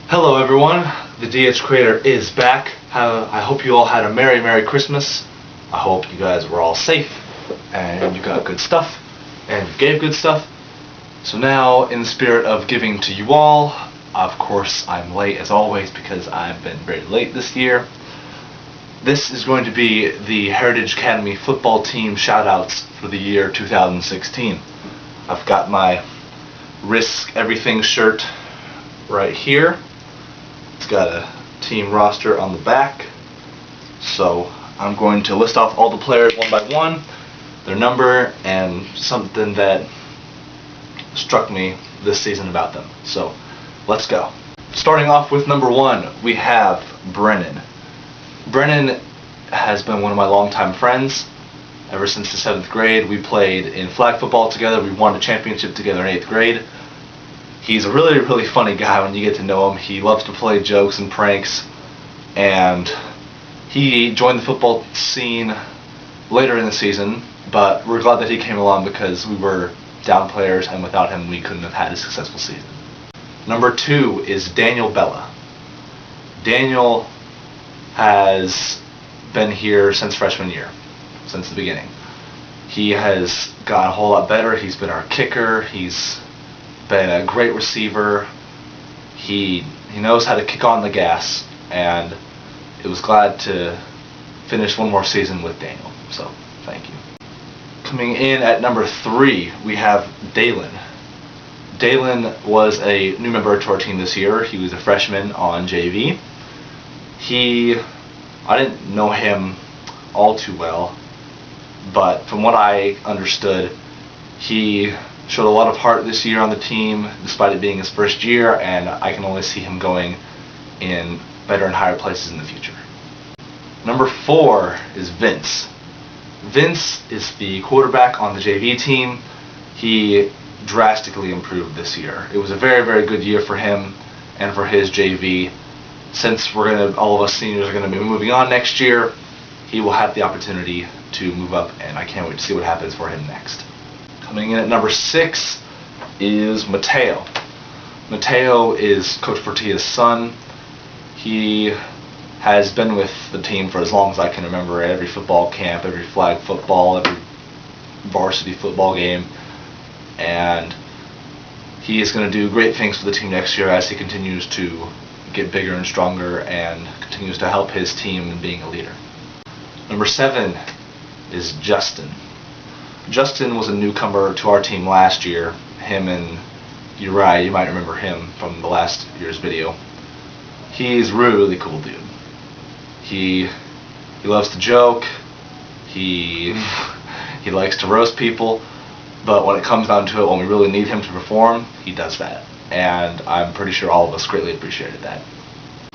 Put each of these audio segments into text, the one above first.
Hello everyone, the TheDHCreator is back. I hope you all had a Merry Christmas. I hope you guys were all safe and you got good stuff and you gave good stuff. So now, in the spirit of giving to you all, of course I'm late as always because I've been very late this year. This is going to be the Heritage Academy football team shoutouts for the year 2016. I've got my Risk Everything shirt right here. It's got a team roster on the back. So I'm going to list off all the players one by one, their number, and something that struck me this season about them. So let's go. Starting off with number 1, we have Brennan. Brennan has been one of my longtime friends. Ever since the 7th grade, we played in flag football together. We won a championship together in 8th grade. He's a really funny guy when you get to know him. He loves to play jokes and pranks, and he joined the football scene later in the season, but we're glad that he came along because we were down players, and without him we couldn't have had a successful season. Number 2 is Daniel Bella. Daniel has been here since freshman year, since the beginning. He has gotten a whole lot better. He's been our kicker. He's been a great receiver. He knows how to kick on the gas, and it was glad to finish one more season with Daniel. So thank you. Coming in at number 3, we have Dalen. Dalen was a new member to our team this year. He was a freshman on JV. I didn't know him all too well, but from what I understood, he showed a lot of heart this year on the team, despite it being his first year, and I can only see him going in better and higher places in the future. Number 4 is Vince. Vince is the quarterback on the JV team. He drastically improved this year. It was a very good year for him and for his JV. Since all of us seniors are going to be moving on next year, he will have the opportunity to move up, and I can't wait to see what happens for him next. Coming in at number 6 is Mateo. Mateo is Coach Portilla's son. He has been with the team for as long as I can remember, at every football camp, every flag football, every varsity football game, and he is going to do great things for the team next year as he continues to get bigger and stronger and continues to help his team in being a leader. Number 7 is Justin. Justin was a newcomer to our team last year. Him and Uriah, you might remember him from the last year's video. He's a really cool dude. He loves to joke. He likes to roast people, but when it comes down to it, when we really need him to perform, he does that. And I'm pretty sure all of us greatly appreciated that.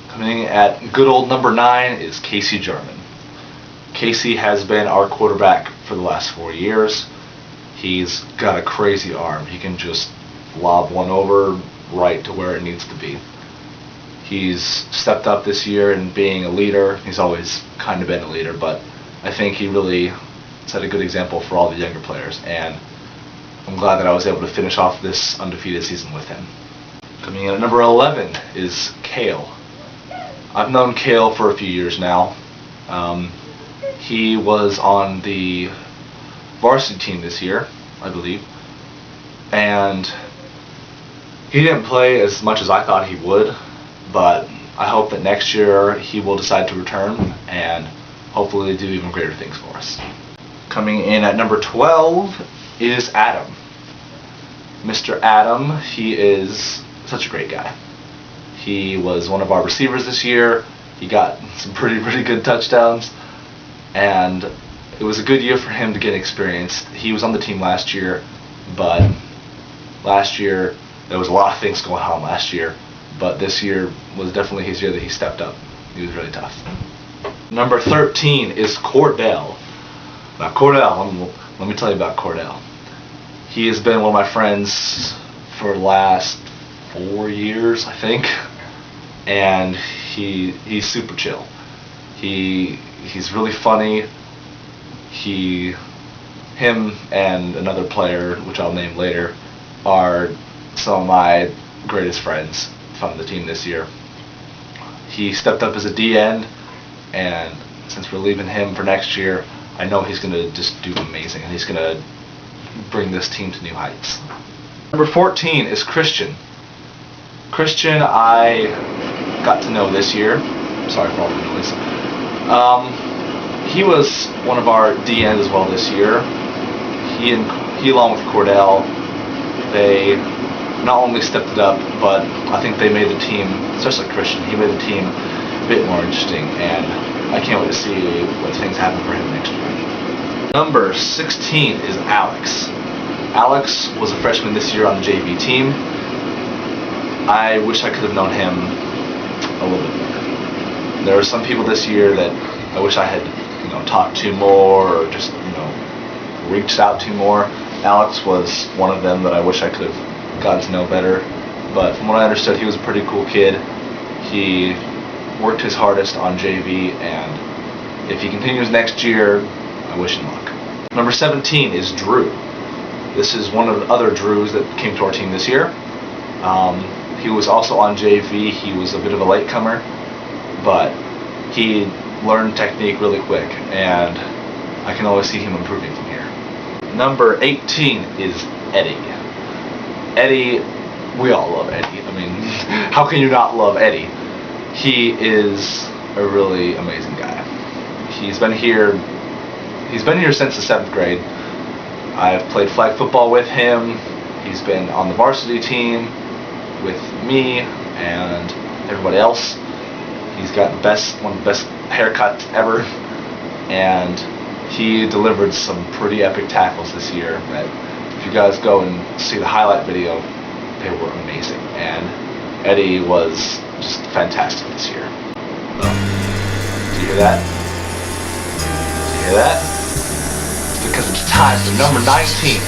Coming at good old number 9 is Casey German. Casey has been our quarterback for the last 4 years. He's got a crazy arm. He can just lob one over right to where it needs to be. He's stepped up this year in being a leader. He's always kind of been a leader, but I think he really set a good example for all the younger players, and I'm glad that I was able to finish off this undefeated season with him. Coming in at number 11 is Kale. I've known Kale for a few years now. He was on the varsity team this year, I believe, and he didn't play as much as I thought he would, but I hope that next year he will decide to return and hopefully do even greater things for us. Coming in at number 12 is Adam. Mr. Adam, he is such a great guy. He was one of our receivers this year. He got some pretty good touchdowns, and it was a good year for him to get experience. He was on the team last year, but last year there was a lot of things going on last year, but this year was definitely his year that he stepped up. He was really tough. Number 13 is Cordell. Now Cordell, let me tell you about Cordell. He has been one of my friends for the last 4 years, I think, and he's super chill. He's really funny. Him and another player, which I'll name later, are some of my greatest friends fun of the team this year. He stepped up as a D end, and since we're leaving him for next year, I know he's going to just do amazing, and he's going to bring this team to new heights. Number 14 is Christian. Christian, I got to know this year. Sorry for all the noise. He was one of our D ends as well this year. He along with Cordell, they not only stepped it up, but I think they made the team, especially Christian, he made the team a bit more interesting, and I can't wait to see what things happen for him next year. Number 16 is Alex. Alex was a freshman this year on the JV team. I wish I could have known him a little bit better. There are some people this year that I wish I had, talked to more, or just, reached out to more. Alex was one of them that I wish I could have gotten to know better. But from what I understood, he was a pretty cool kid. He worked his hardest on JV, and if he continues next year, I wish him luck. Number 17 is Drew. This is one of the other Drews that came to our team this year. He was also on JV. He was a bit of a latecomer, but he learned technique really quick, and I can always see him improving from here. Number 18 is Eddie. Eddie, we all love Eddie. I mean, how can you not love Eddie? He is a really amazing guy. He's been here since the 7th grade. I've played flag football with him. He's been on the varsity team with me and everybody else. He's got one of the best haircuts ever, and he delivered some pretty epic tackles this year that, if you guys go and see the highlight video, they were amazing, and Eddie was just fantastic this year. Do you hear that? Do you hear that? It's because it's time for number 19,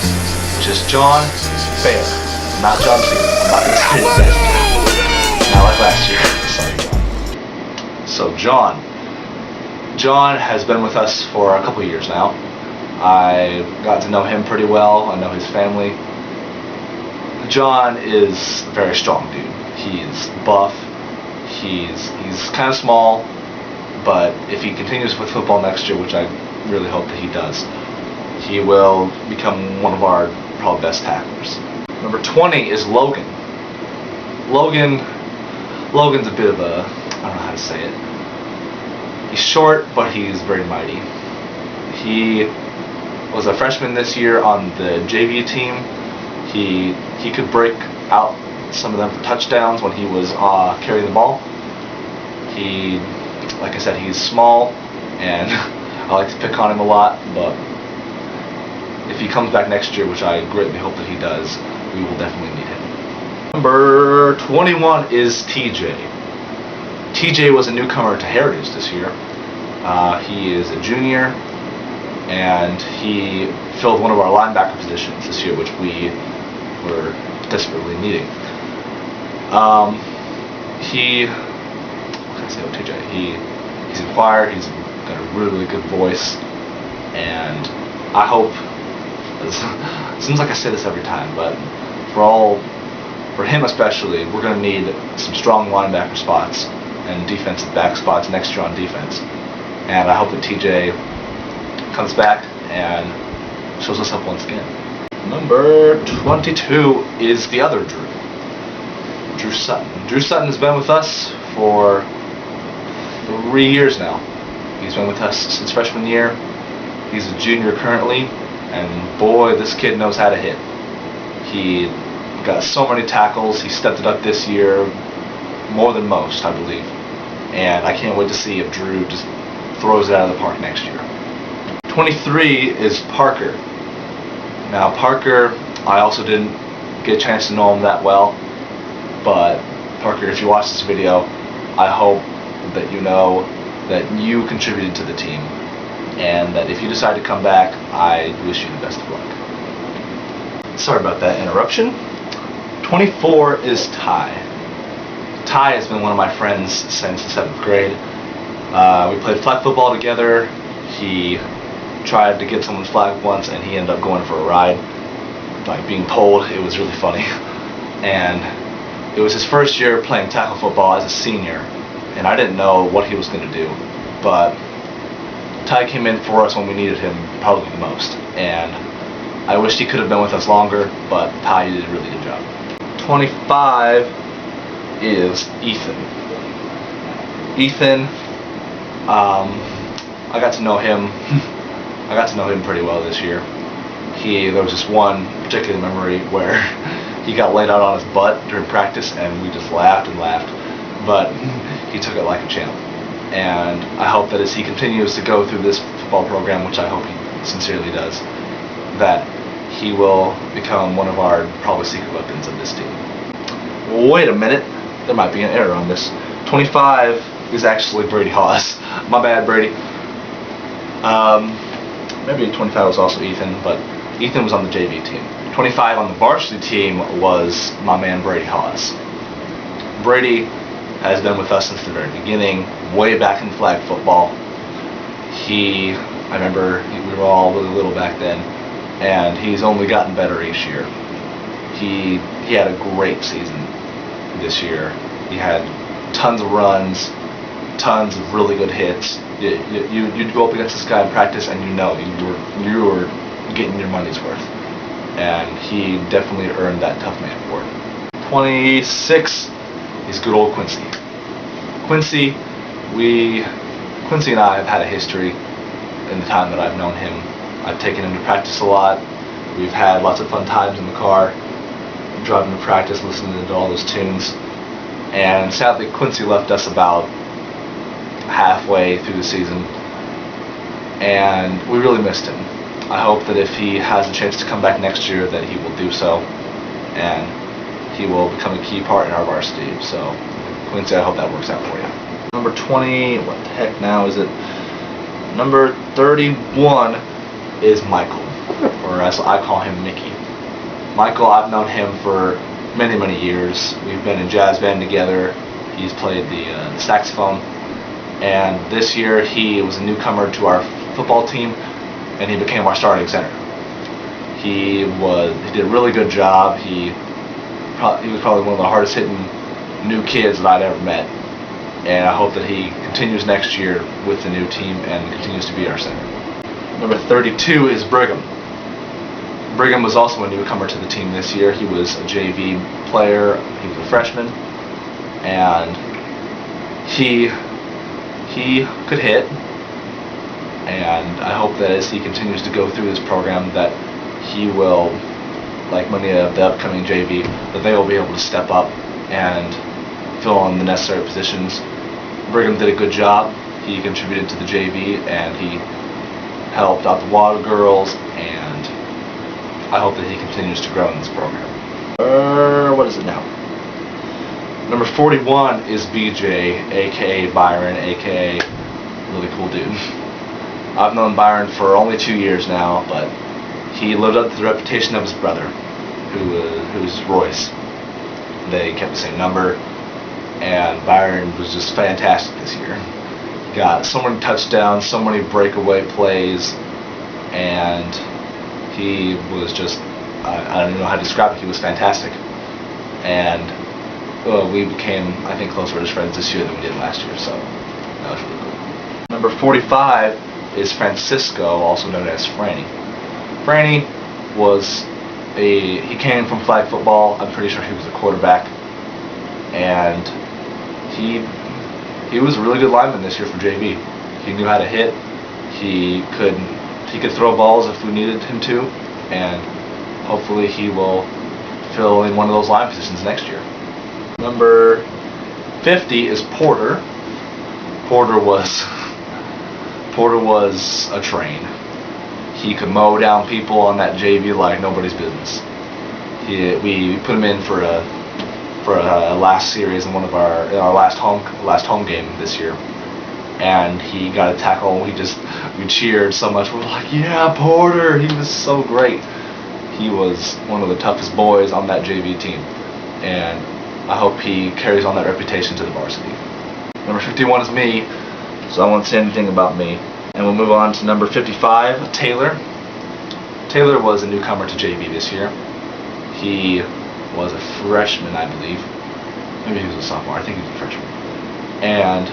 which is John Fair. Not John Cena. I'm not excited for that. Not like last year. Sorry, John. So John has been with us for a couple years now. I got to know him pretty well. I know his family. John is a very strong dude. He's buff. He's kind of small, but if he continues with football next year, which I really hope that he does, he will become one of our probably best tacklers. Number 20 is Logan. Logan's a bit of a, I don't know how to say it. He's short, but he's very mighty. He was a freshman this year on the JV team. He could break out some of them for touchdowns when he was carrying the ball. Like I said, he's small, and I like to pick on him a lot, but if he comes back next year, which I greatly hope that he does, we will definitely need him. Number 21 is TJ. TJ was a newcomer to Heritage this year. He is a junior, and he filled one of our linebacker positions this year, which we were desperately needing. What can I say about TJ? He's inquired, he's got a really good voice, and I hope, it seems like I say this every time, but for him especially, we're going to need some strong linebacker spots and defensive back spots next year on defense. And I hope that TJ comes back and shows us up once again. Number 22 is the other Drew Sutton. Drew Sutton has been with us for 3 years now. He's been with us since freshman year. He's a junior currently, and boy, this kid knows how to hit. He got so many tackles. He stepped it up this year more than most, I believe. And I can't wait to see if Drew just throws it out of the park next year. 23 is Parker. Now Parker, I also didn't get a chance to know him that well, but Parker, if you watch this video, I hope that you know that you contributed to the team, and that if you decide to come back, I wish you the best of luck. Sorry about that interruption. 24 is Ty. Ty has been one of my friends since the 7th grade. We played flag football together. He tried to get someone's flag once, and he ended up going for a ride, like being pulled. It was really funny. And It was his first year playing tackle football as a senior, and I didn't know what he was going to do, but Ty came in for us when we needed him probably the most, and I wished he could have been with us longer, but Ty did a really good job. 25 is Ethan. Ethan, I got to know him. I got to know him pretty well this year. There was this one particular memory where he got laid out on his butt during practice, and we just laughed and laughed. But he took it like a champ. And I hope that as he continues to go through this football program, which I hope he sincerely does, that he will become one of our probably secret weapons of this team. Wait a minute, there might be an error on this. 25 is actually Brady Hawes. My bad, Brady. Maybe 25 was also Ethan, but Ethan was on the JV team. 25 on the varsity team was my man Brady Hawes. Brady has been with us since the very beginning, way back in flag football. I remember we were all really little back then, and he's only gotten better each year. He had a great season this year. He had tons of runs, tons of really good hits. You'd go up against this guy in practice, and you were getting your money's worth. And he definitely earned that tough man award. 26 is good old Quincy. Quincy and I have had a history in the time that I've known him. I've taken him to practice a lot. We've had lots of fun times in the car, driving to practice, listening to all those tunes. And sadly, Quincy left us about halfway through the season, and we really missed him. I hope that if he has a chance to come back next year, that he will do so, and he will become a key part in our varsity. So, Quincy, I hope that works out for you. Number 20, what the heck now is it? Number 31 is Michael, or as I call him, Mickey. Michael, I've known him for many, many years. We've been in jazz band together. He's played the saxophone, and this year he was a newcomer to our football team, and he became our starting center. He did a really good job. He was probably one of the hardest hitting new kids that I'd ever met, and I hope that he continues next year with the new team and continues to be our center. Number 32 is Brigham. Brigham was also a newcomer to the team this year. He was a JV player. He was a freshman, and he could hit. And I hope that as he continues to go through this program, that he will, like many of the upcoming JV, that they will be able to step up and fill in the necessary positions. Brigham did a good job. He contributed to the JV, and he helped out the Water Girls, and I hope that he continues to grow in this program. What is it now? Number 41 is BJ, aka Byron, aka really cool dude. I've known Byron for only 2 years now, but he lived up to the reputation of his brother, who's Royce. They kept the same number, and Byron was just fantastic this year. He got so many touchdowns, so many breakaway plays, and he was just, I don't even know how to describe it, he was fantastic. And we became, I think, closer as friends this year than we did last year, so that was really cool. Number 45 is Francisco, also known as Franny. Franny he came from flag football. I'm pretty sure he was a quarterback, and he was a really good lineman this year for JV. He knew how to hit. He could throw balls if we needed him to, and hopefully he will fill in one of those line positions next year. Number 50 is Porter. Porter was a train. He could mow down people on that JV like nobody's business. We put him in for a last series in our last home game this year, and he got a tackle. We cheered so much. We were like, yeah, Porter. He was so great. He was one of the toughest boys on that JV team, and I hope he carries on that reputation to the varsity. Number 51 is me, so I won't say anything about me. And we'll move on to number 55, Taylor. Taylor was a newcomer to JV this year. He was a freshman, I believe. maybe he was a sophomore. I think he was a freshman. And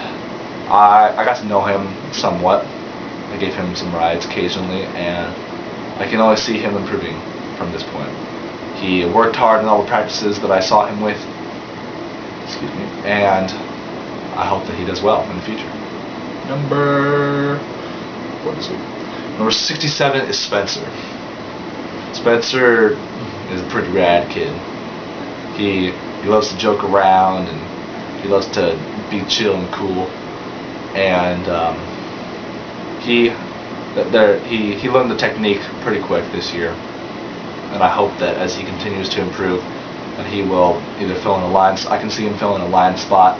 I got to know him somewhat. I gave him some rides occasionally, and I can always see him improving from this point. He worked hard in all the practices that I saw him with, and I hope that he does well in the future. Number 67 is Spencer. Spencer is a pretty rad kid. He loves to joke around, and he loves to be chill and cool. And he learned the technique pretty quick this year. And I hope that as he continues to improve, that he will either fill in a line. I can see him fill in a line spot,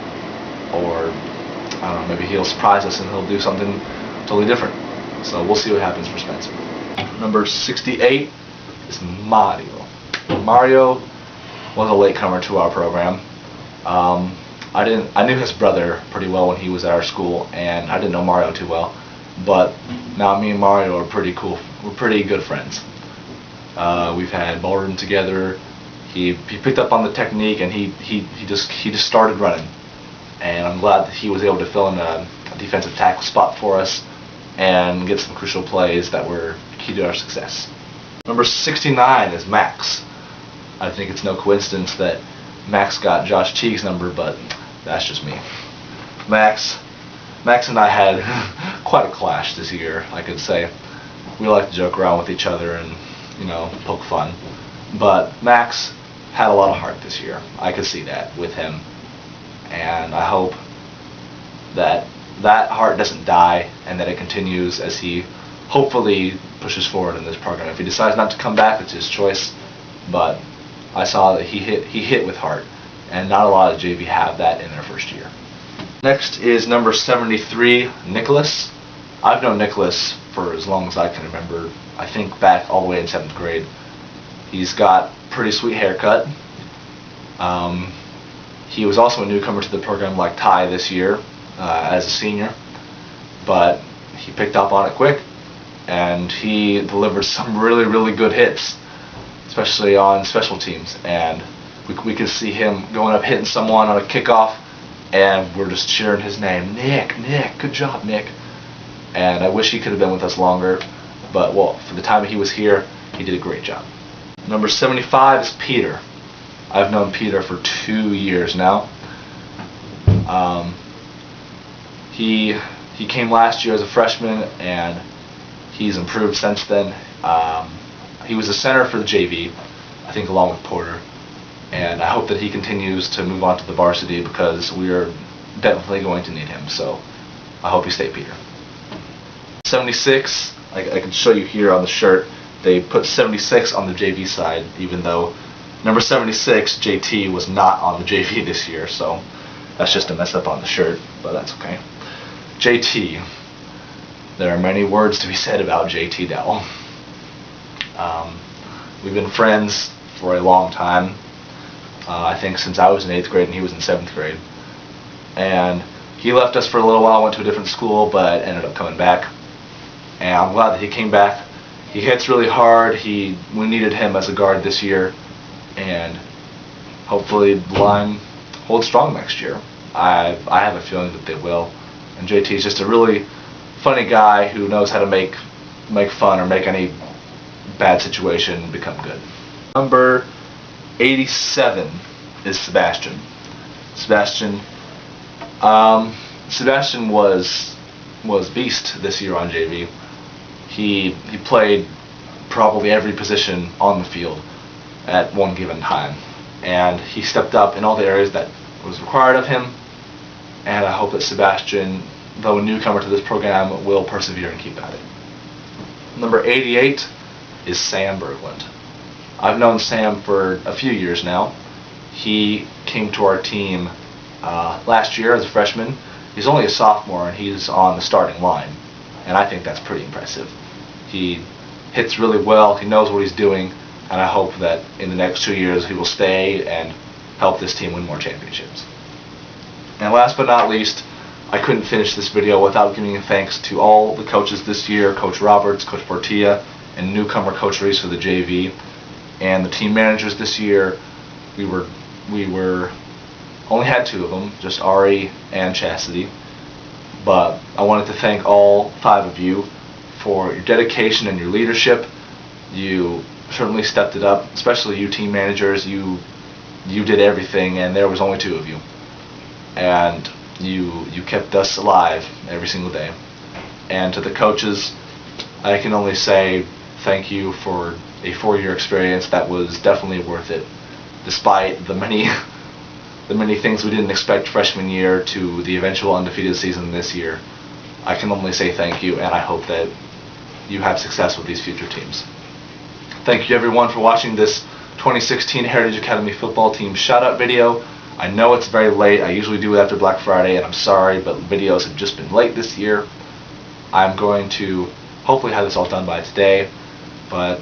or I don't know, maybe he'll surprise us and he'll do something totally different. So we'll see what happens for Spencer. Number 68 is Mario. Mario was a latecomer to our program. I knew his brother pretty well when he was at our school, and I didn't know Mario too well. But now me and Mario are pretty cool. We're pretty good friends. We've had ballroom together. He picked up on the technique, and he just started running. And I'm glad that he was able to fill in a defensive tackle spot for us and get some crucial plays that were key to our success. Number 69 is Max. I think it's no coincidence that Max got Josh Teague's number, but that's just me. Max and I had quite a clash this year, I could say. We like to joke around with each other and, poke fun. But Max had a lot of heart this year. I could see that with him. And I hope that that heart doesn't die and that it continues as he hopefully pushes forward in this program. If he decides not to come back, it's his choice. But I saw that he hit with heart, and not a lot of JV have that in their first year. Next is number 73, Nicholas. I've known Nicholas for as long as I can remember. I think back all the way in 7th grade. He's got a pretty sweet haircut. He was also a newcomer to the program like Ty this year as a senior, but he picked up on it quick, and he delivered some really, really good hits, especially on special teams. And we could see him going up hitting someone on a kickoff, and we're just cheering his name. Nick, good job, Nick. And I wish he could have been with us longer, but well, for the time he was here, he did a great job. Number 75 is Peter. I've known Peter for 2 years now. He came last year as a freshman, and he's improved since then. He was a center for the JV, I think, along with Porter. And I hope that he continues to move on to the varsity, because we are definitely going to need him. So I hope you stay, Peter. 76, I can show you here on the shirt. They put 76 on the JV side, even though number 76, JT, was not on the JV this year. So that's just a mess up on the shirt, but that's okay. JT. There are many words to be said about JT Dowell. We've been friends for a long time. I think since I was in 8th grade and he was in 7th grade. And he left us for a little while, went to a different school, but ended up coming back. And I'm glad that he came back. He hits really hard. We needed him as a guard this year, and hopefully the line holds strong next year. I have a feeling that they will. And JT is just a really funny guy who knows how to make fun or make any bad situation become good. Number 87 is Sebastian. Sebastian was beast this year on JV. He played probably every position on the field at one given time, and he stepped up in all the areas that was required of him. And I hope that Sebastian, though a newcomer to this program, will persevere and keep at it. Number 88 is Sam Berglund. I've known Sam for a few years now. He came to our team last year as a freshman. He's only a sophomore, and he's on the starting line, and I think that's pretty impressive. He hits really well, he knows what he's doing, and I hope that in the next 2 years he will stay and help this team win more championships. And last but not least, I couldn't finish this video without giving thanks to all the coaches this year, Coach Roberts, Coach Portilla, and newcomer Coach Reese for the JV, and the team managers this year. We were Only had 2 of them, just Ari and Chastity. But I wanted to thank all 5 of you for your dedication and your leadership. You certainly stepped it up, especially you team managers. You did everything, and there was only 2 of you. And you kept us alive every single day. And to the coaches, I can only say thank you for a 4-year experience that was definitely worth it, despite the many things we didn't expect freshman year to the eventual undefeated season this year. I can only say thank you, and I hope that you have success with these future teams. Thank you everyone for watching this 2016 Heritage Academy football team shout-out video. I know it's very late. I usually do it after Black Friday, and I'm sorry, but videos have just been late this year. I'm going to hopefully have this all done by today. But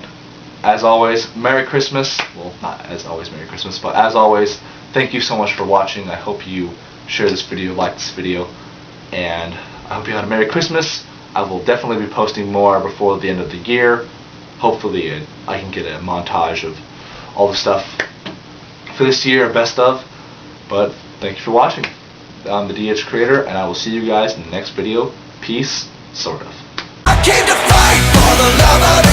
as always, Merry Christmas. Well, not as always Merry Christmas, but as always, thank you so much for watching. I hope you share this video, like this video, and I hope you had a Merry Christmas. I will definitely be posting more before the end of the year. Hopefully I can get a montage of all the stuff for this year, best of. But thank you for watching. I'm the TheDHCreator, and I will see you guys in the next video. Peace, sort of. I came to fight for the love of